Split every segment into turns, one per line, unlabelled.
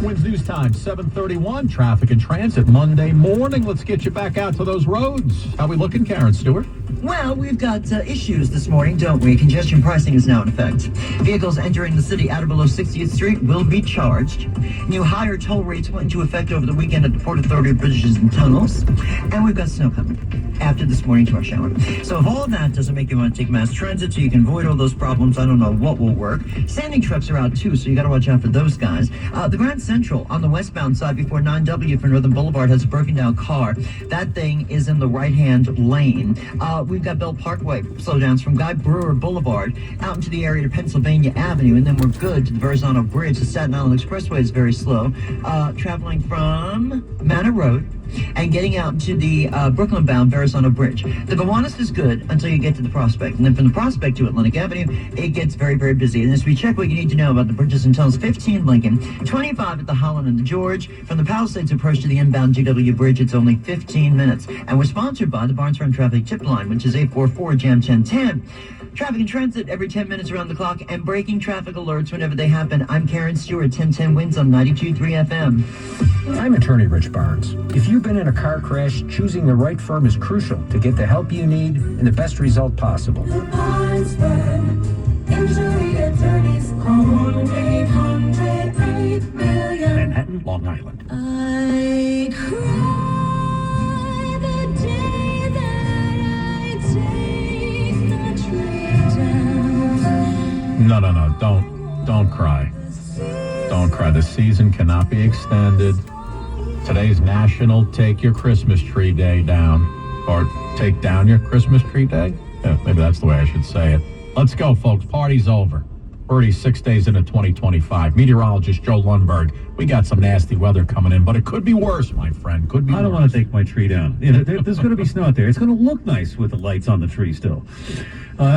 Twins News Time, 7:31. Traffic and transit Monday morning. Let's get you back out to those roads. How we looking, Karen Stewart?
Well, we've got issues this morning, don't we? Congestion pricing is now in effect. Vehicles entering the city at or below 60th Street will be charged. New higher toll rates went into effect over the weekend at the Port Authority of Bridges and Tunnels. And we've got snow coming after this morning's rush hour. So if all of that doesn't make you want to take mass transit so you can avoid all those problems, I don't know what will work. Standing trucks are out too, so you got to watch out for those guys. The Grand Central on the westbound side before 9W for Northern Boulevard has a broken down car. That thing is in the right-hand lane. We've got Bell Parkway slowdowns from Guy Brewer Boulevard out into the area to Pennsylvania Avenue, and then we're good to the Verrazano Bridge. The Staten Island Expressway is very slow. Traveling from Manor Road and getting out to the Brooklyn-bound Verrazano Bridge. The Gowanus is good until you get to the Prospect. And then from the Prospect to Atlantic Avenue, it gets very, very busy. And as we check what you need to know about the bridges and tunnels, 15 Lincoln, 25 at the Holland and the George. From the Palisades approach to the inbound GW Bridge, it's only 15 minutes. And we're sponsored by the Barnes Run Traffic Tip Line, which is 844-JAM-1010. Traffic and transit every 10 minutes around the clock and breaking traffic alerts whenever they happen. I'm Karen Stewart, 1010 Wins on 92.3 FM.
I'm attorney Rich Barnes. If you've been in a car crash, choosing the right firm is crucial to get the help you need and the best result possible.
The Barnes Firm, injury attorneys, call 1-800-8-million.
Manhattan, Long Island.
I cry the day that I take the tree down.
No. Don't cry. Don't cry. The season cannot be extended. Today's National Take Your Christmas Tree Day down. Or take down your Christmas tree day? Yeah, maybe that's the way I should say it. Let's go, folks. Party's over. Already 6 days into 2025. Meteorologist Joe Lundberg. We got some nasty weather coming in, but it could be worse, my friend. Could be worse.
I don't want to take my tree down. You know, there's going to be snow out there. It's going to look nice with the lights on the tree still.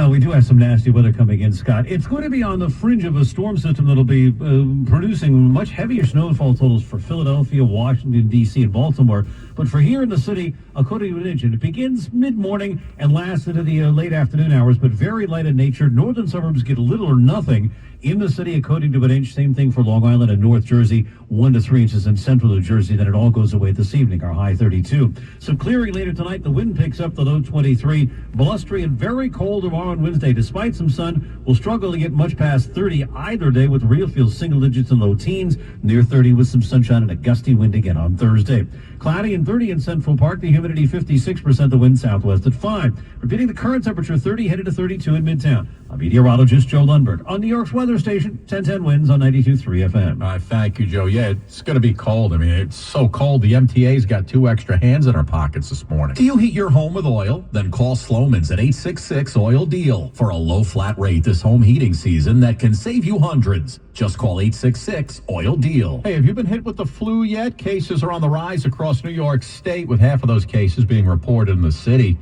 We do have some nasty weather coming in, Scott. It's going to be on the fringe of a storm system that'll be producing much heavier snowfall totals for Philadelphia, Washington, D.C., and Baltimore. But for here in the city, according to an engine, it begins mid-morning and lasts into the late afternoon hours, but very light in nature. Northern suburbs get little or nothing in the city, according to an inch. Same thing for Long Island and North Jersey, 1 to 3 inches in central New Jersey. Then it all goes away this evening, our high 32. Some clearing later tonight. The wind picks up, the low 23. Blustery and very cold tomorrow on Wednesday. Despite some sun, we'll struggle to get much past 30 either day, with real feels single digits and low teens. Near 30 with some sunshine and a gusty wind again on Thursday. Cloudy and 30 in Central Park. The humidity 56%. The wind southwest at 5. Repeating the current temperature 30 headed to 32 in Midtown. I'm meteorologist Joe Lundberg on New York's weather station, 1010 Winds on 92.3 FM.
All right, thank you, Joe. Yeah, it's going to be cold. I mean, it's so cold. The MTA's got 2 extra hands in our pockets this morning. Do you heat your home with oil? Then call Sloman's at 866-OIL-DEAL for a low flat rate this home heating season that can save you hundreds. Just call 866-OIL-DEAL. Hey, have you been hit with the flu yet? Cases are on the rise across New York State, with half of those cases being reported in the city.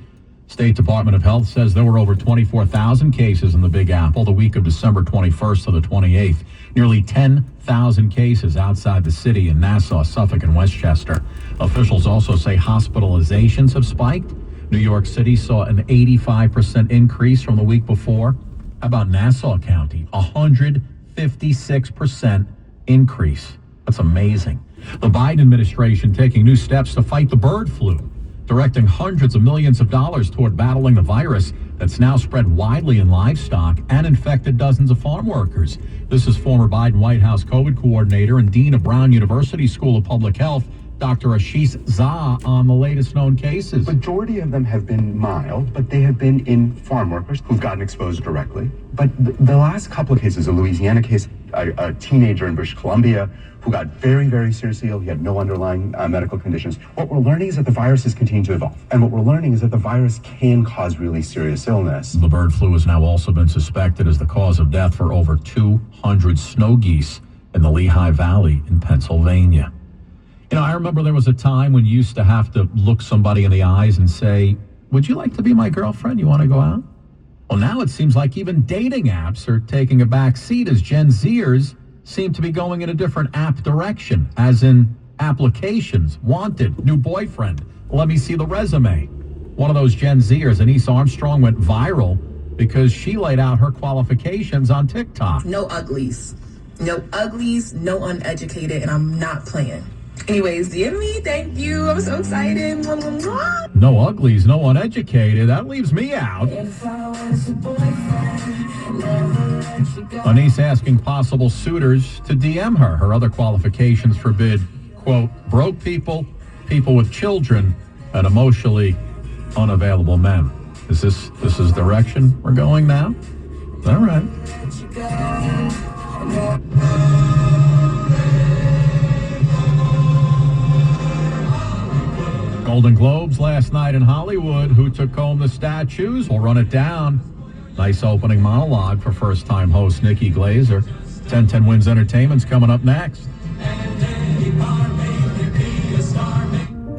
State Department of Health says there were over 24,000 cases in the Big Apple the week of December 21st to the 28th. Nearly 10,000 cases outside the city in Nassau, Suffolk, and Westchester. Officials also say hospitalizations have spiked. New York City saw an 85% increase from the week before. How about Nassau County? 156% increase. That's amazing. The Biden administration taking new steps to fight the bird flu, directing hundreds of millions of dollars toward battling the virus that's now spread widely in livestock and infected dozens of farm workers. This is former Biden White House COVID coordinator and dean of Brown University School of Public Health, Dr. Ashish Jha, on the latest known cases.
Majority of them have been mild, but they have been in farm workers who've gotten exposed directly. But the last couple of cases, a Louisiana case, a teenager in British Columbia who got very, very seriously ill. He had no underlying medical conditions. What we're learning is that the virus is continuing to evolve. And what we're learning is that the virus can cause really serious illness.
The bird flu has now also been suspected as the cause of death for over 200 snow geese in the Lehigh Valley in Pennsylvania. You know, I remember there was a time when you used to have to look somebody in the eyes and say, would you like to be my girlfriend? You want to go out? Well, now it seems like even dating apps are taking a back seat as Gen Zers seem to be going in a different app direction, as in applications, wanted, new boyfriend, let me see the resume. One of those Gen Zers, Anise Armstrong, went viral because she laid out her qualifications on TikTok.
No uglies. No uglies, no uneducated, and I'm not playing. Anyways, DM me. Thank you. I'm so excited. Mwah, mwah, mwah.
No uglies, no uneducated. That leaves me out. A niece asking possible suitors to DM her. Her other qualifications forbid, quote, broke people, people with children, and emotionally unavailable men. Is this direction we're going now? All right. Golden Globes last night in Hollywood. Who took home the statues? We'll run it down. Nice opening monologue for first-time host Nikki Glazer. 1010 Wins Entertainment's coming up next.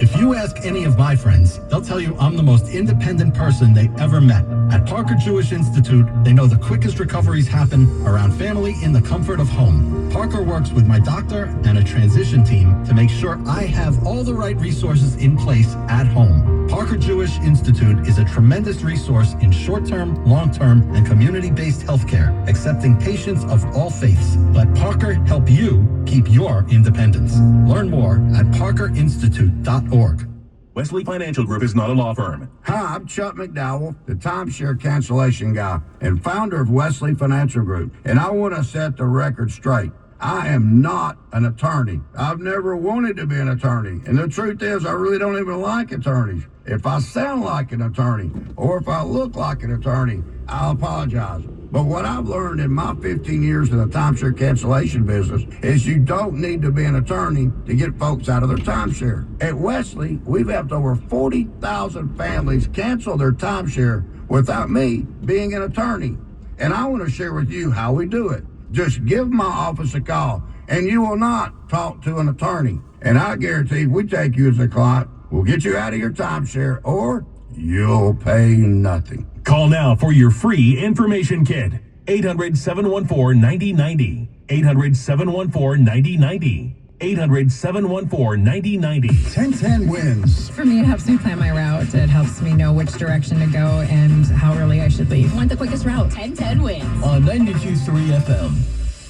If you ask any of my friends, they'll tell you I'm the most independent person they ever met. At Parker Jewish Institute, they know the quickest recoveries happen around family in the comfort of home. Parker works with my doctor and a transition team to make sure I have all the right resources in place at home. Parker Jewish Institute is a tremendous resource in short-term, long-term, and community-based healthcare, accepting patients of all faiths. Let Parker help you keep your independence. Learn more at parkerinstitute.org.
Wesley Financial Group is not a law firm.
Hi, I'm Chuck McDowell, the timeshare cancellation guy and founder of Wesley Financial Group. And I want to set the record straight. I am not an attorney. I've never wanted to be an attorney. And the truth is, I really don't even like attorneys. If I sound like an attorney or if I look like an attorney, I'll apologize. But what I've learned in my 15 years in the timeshare cancellation business is you don't need to be an attorney to get folks out of their timeshare. At Wesley, we've helped over 40,000 families cancel their timeshare without me being an attorney. And I want to share with you how we do it. Just give my office a call, and you will not talk to an attorney. And I guarantee if we take you as a client, we'll get you out of your timeshare, or you'll pay nothing.
Call now for your free information kit. 800-714-9090. 800-714-9090. 800-714-9090.
1010 Wins.
For me, it helps me plan my route. It helps me know which direction to go and how early I should leave.
Want the quickest route? 1010 Wins.
On 92.3 FM.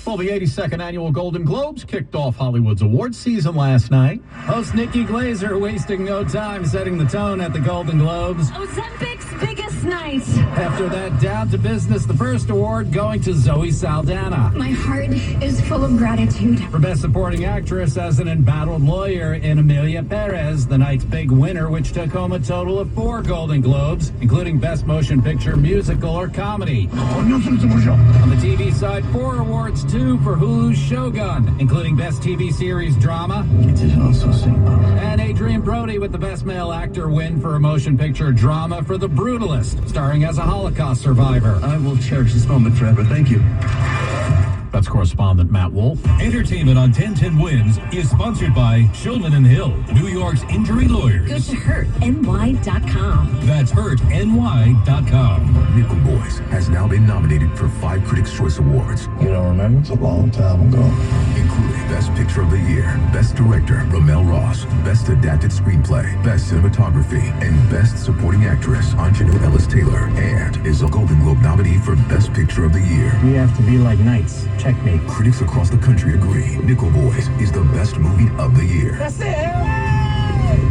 Well, the 82nd Annual Golden Globes kicked off Hollywood's awards season last night.
Host Nikki Glazer wasting no time setting the tone at the Golden Globes.
Ozempic's biggest night.
After that, down to business, the first award going to Zoe Saldana.
My heart is full of gratitude.
For Best Supporting Actress as an embattled lawyer in Emilia Perez, the night's big winner, which took home a total of 4 Golden Globes, including Best Motion Picture, Musical, or Comedy. On the TV side, 4 awards, 2 for Hulu's Shogun, including Best TV Series Drama. And Adrian Brody with the Best Male Actor win for a motion picture drama for The Brutalist, starring as a Holocaust survivor.
I will cherish this moment forever. Thank you.
That's correspondent Matt Wolf.
Entertainment on 1010 Wins is sponsored by Shulman and Hill, New York's injury
Go
lawyers.
to hurtny.com.
That's hurtny.com.
Nickel Boys has now been nominated for 5 Critics' Choice Awards.
You don't remember? It's a long time ago.
Including Best Picture of the Year, Best Director, Ramel Ross, Best Adapted Screenplay, Best Cinematography, and Best Supporting Actress, Anjanette Ellis-Taylor, and is a Golden Globe nominee for Best Picture of the Year.
We have to be like knights. Checkmate.
Critics across the country agree Nickel Boys is the best movie of the year.
That's it.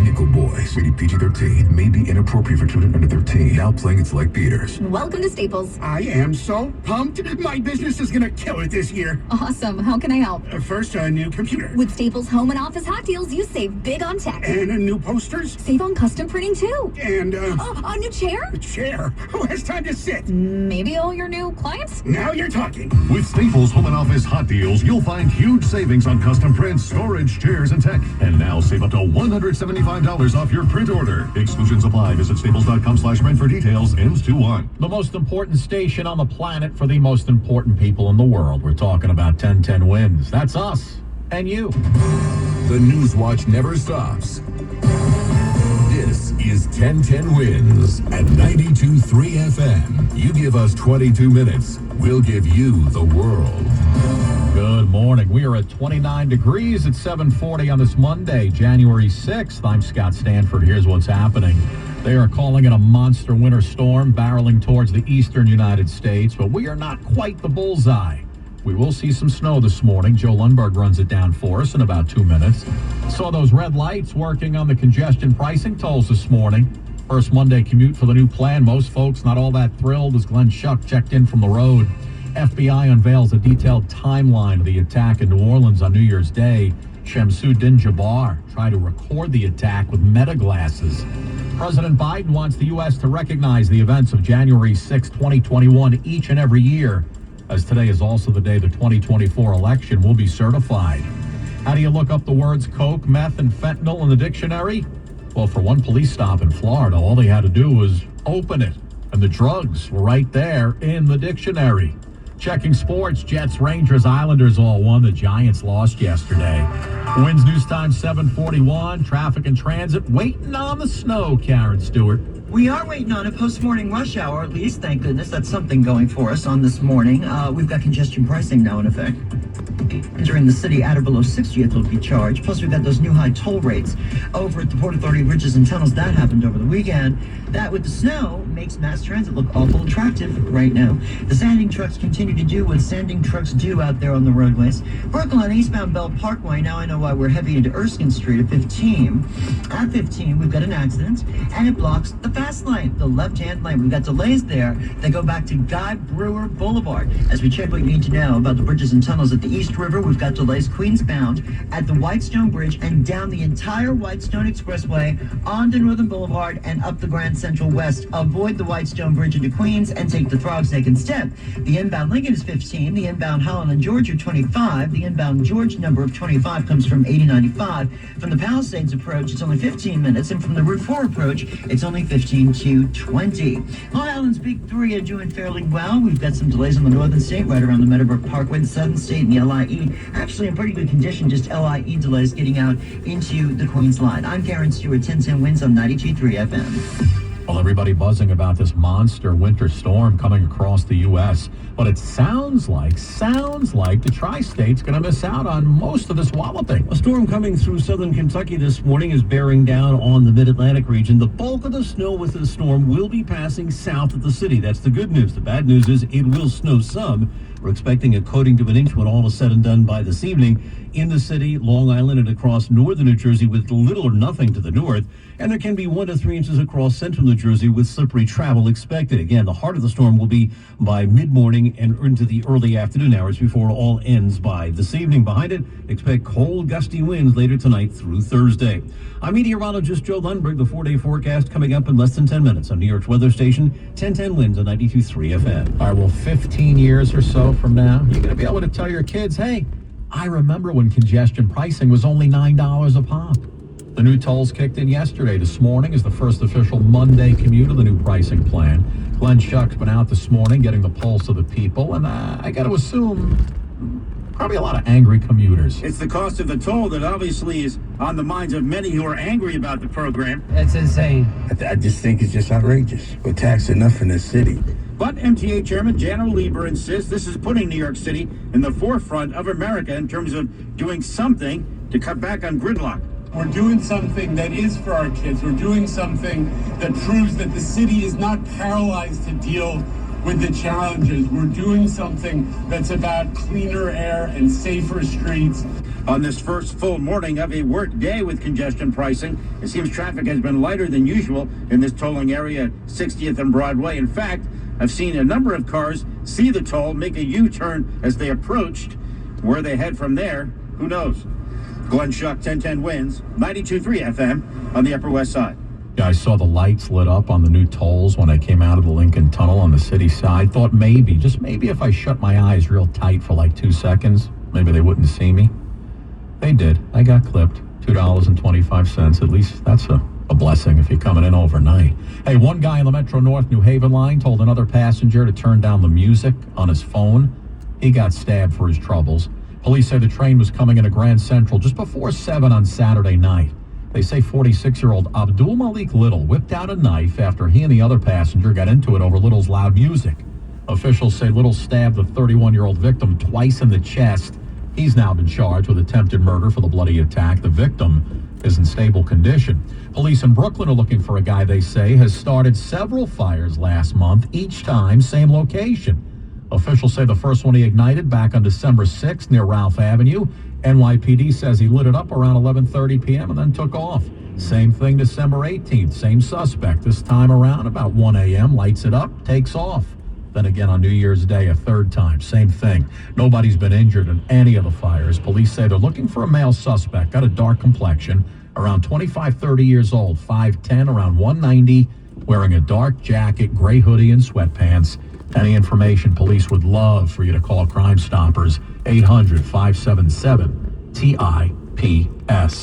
Nickel Boys, rated PG-13, may be inappropriate for children under 13. Now playing at select theaters.
Welcome to Staples.
I am so pumped. My business is going to kill it this year.
Awesome. How can I help?
First, a new computer.
With Staples Home and Office Hot Deals, you save big on tech.
And new posters.
Save on custom printing too.
And,
Oh, a new chair?
a chair. Who has time to sit?
Maybe all your new clients?
Now you're talking.
With Staples Home and Office Hot Deals, you'll find huge savings on custom prints, storage, chairs, and tech. And now save up to $175 off your print order. Exclusions apply. Visit staples.com/rent for details. Ends 2/1.
The most important station on the planet for the most important people in the world. We're talking about 1010 Wins. That's us and you.
The News Watch never stops. This is 1010 Wins at 92.3 FM. You give us 22 minutes, we'll give you the world.
Good morning. We are at 29 degrees at 7:40 on this Monday, January 6th. I'm Scott Stanford. Here's what's happening. They are calling it a monster winter storm barreling towards the eastern United States, but we are not quite the bullseye. We will see some snow this morning. Joe Lundberg runs it down for us in about 2 minutes. Saw those red lights working on the congestion pricing tolls this morning. First Monday commute for the new plan. Most folks not all that thrilled as Glenn Schuck checked in from the road. FBI unveils a detailed timeline of the attack in New Orleans on New Year's Day. Shamsuddin Jabbar tried to record the attack with meta glasses. President Biden wants the U.S. to recognize the events of January 6, 2021 each and every year, as today is also the day the 2024 election will be certified. How do you look up the words coke, meth, and fentanyl in the dictionary? Well, for one police stop in Florida, all they had to do was open it, and the drugs were right there in the dictionary. Checking sports, Jets, Rangers, Islanders all won. The Giants lost yesterday. Winds news time 7:41. Traffic and transit waiting on the snow, Karen Stewart.
We are waiting on a post-morning rush hour, at least. Thank goodness. That's something going for us on this morning. We've got congestion pricing now in effect. Entering the city at or below 60th will be charged. Plus, we've got those new high toll rates over at the Port Authority bridges and tunnels. That happened over the weekend. That, with the snow, makes mass transit look awful attractive right now. The sanding trucks continue to do what sanding trucks do out there on the roadways. Brooklyn eastbound Bell Parkway. Now I know why we're heavy into Erskine Street at 15. At 15, we've got an accident, and it blocks the fast lane, the left-hand lane. We've got delays there that go back to Guy Brewer Boulevard. As we check what you need to know about the bridges and tunnels at the East River, we've got delays Queensbound at the Whitestone Bridge and down the entire Whitestone Expressway onto Northern Boulevard and up the Grand Central West. Avoid the Whitestone Bridge into Queens and take the Throgs Neck instead. The inbound Lincoln is 15, the inbound Holland and George are 25, the inbound George number of 25 comes from 8095. From the Palisades approach, it's only 15 minutes, and from the Route 4 approach, it's only 15 to 20. Long Island's Big Three are doing fairly well. We've got some delays on the Northern State right around the Meadowbrook Parkway, the Southern State, and the LIE. Actually in pretty good condition, just LIE delays getting out into the Queens line. I'm Karen Stewart, 1010 Winds on 92.3 FM.
Well, everybody buzzing about this monster winter storm coming across the U.S., but it sounds like the tri-state's going to miss out on most of this walloping.
A storm coming through southern Kentucky this morning is bearing down on the mid-Atlantic region. The bulk of the snow with the storm will be passing south of the city. That's the good news. The bad news is it will snow some. We're expecting a coating to an inch when all is said and done by this evening in the city, Long Island, and across northern New Jersey with little or nothing to the north. And there can be 1 to 3 inches across central New Jersey with slippery travel expected. Again, the heart of the storm will be by mid-morning and into the early afternoon hours before all ends by this evening. Behind it, expect cold, gusty winds later tonight through Thursday. I'm meteorologist Joe Lundberg. The 4-day forecast coming up in less than 10 minutes on New York's weather station, 1010 Winds on 92.3 FM.
All right, well, 15 years or so from now, you're going to be able to tell your kids, hey, I remember when congestion pricing was only $9 a pop. The new tolls kicked in yesterday. This morning is the first official Monday commute of the new pricing plan. Glenn Schuck's been out this morning getting the pulse of the people, and I got to assume probably a lot of angry commuters.
It's the cost of the toll that obviously is on the minds of many who are angry about the program.
It's insane.
I just think it's just outrageous. We're taxed enough in this city.
But MTA Chairman Jano Lieber insists this is putting New York City in the forefront of America in terms of doing something to cut back on gridlock.
We're doing something that is for our kids. We're doing something that proves that the city is not paralyzed to deal with the challenges. We're doing something that's about cleaner air and safer streets.
On this first full morning of a work day with congestion pricing, it seems traffic has been lighter than usual in this tolling area at 60th and Broadway. In fact, I've seen a number of cars see the toll, make a U-turn as they approached. Where they head from there, who knows? Glenn Schuck, 1010 Winds, 92.3 FM on the Upper West Side.
Yeah, I saw the lights lit up on the new tolls when I came out of the Lincoln Tunnel on the city side. Thought maybe, just maybe if I shut my eyes real tight for like 2 seconds, maybe they wouldn't see me. They did. I got clipped. $2.25. At least that's a blessing if you're coming in overnight. Hey, one guy on the Metro North New Haven line told another passenger to turn down the music on his phone. He got stabbed for his troubles. Police say the train was coming into Grand Central just before 7 on Saturday night. They say 46-year-old Abdul Malik Little whipped out a knife after he and the other passenger got into it over Little's loud music. Officials say Little stabbed the 31-year-old victim twice in the chest. He's now been charged with attempted murder for the bloody attack. The victim is in stable condition. Police in Brooklyn are looking for a guy they say has started several fires last month, each time same location. Officials say the first one he ignited back on December 6th near Ralph Avenue. NYPD says he lit it up around 11:30 p.m. and then took off. Same thing December 18th, same suspect. This time around about 1 a.m., lights it up, takes off. Then again on New Year's Day, a third time, same thing. Nobody's been injured in any of the fires. Police say they're looking for a male suspect, got a dark complexion, around 25, 30 years old, 5'10", around 190, wearing a dark jacket, gray hoodie, and sweatpants. Any information, police would love for you to call Crime Stoppers, 800-577-TIPS.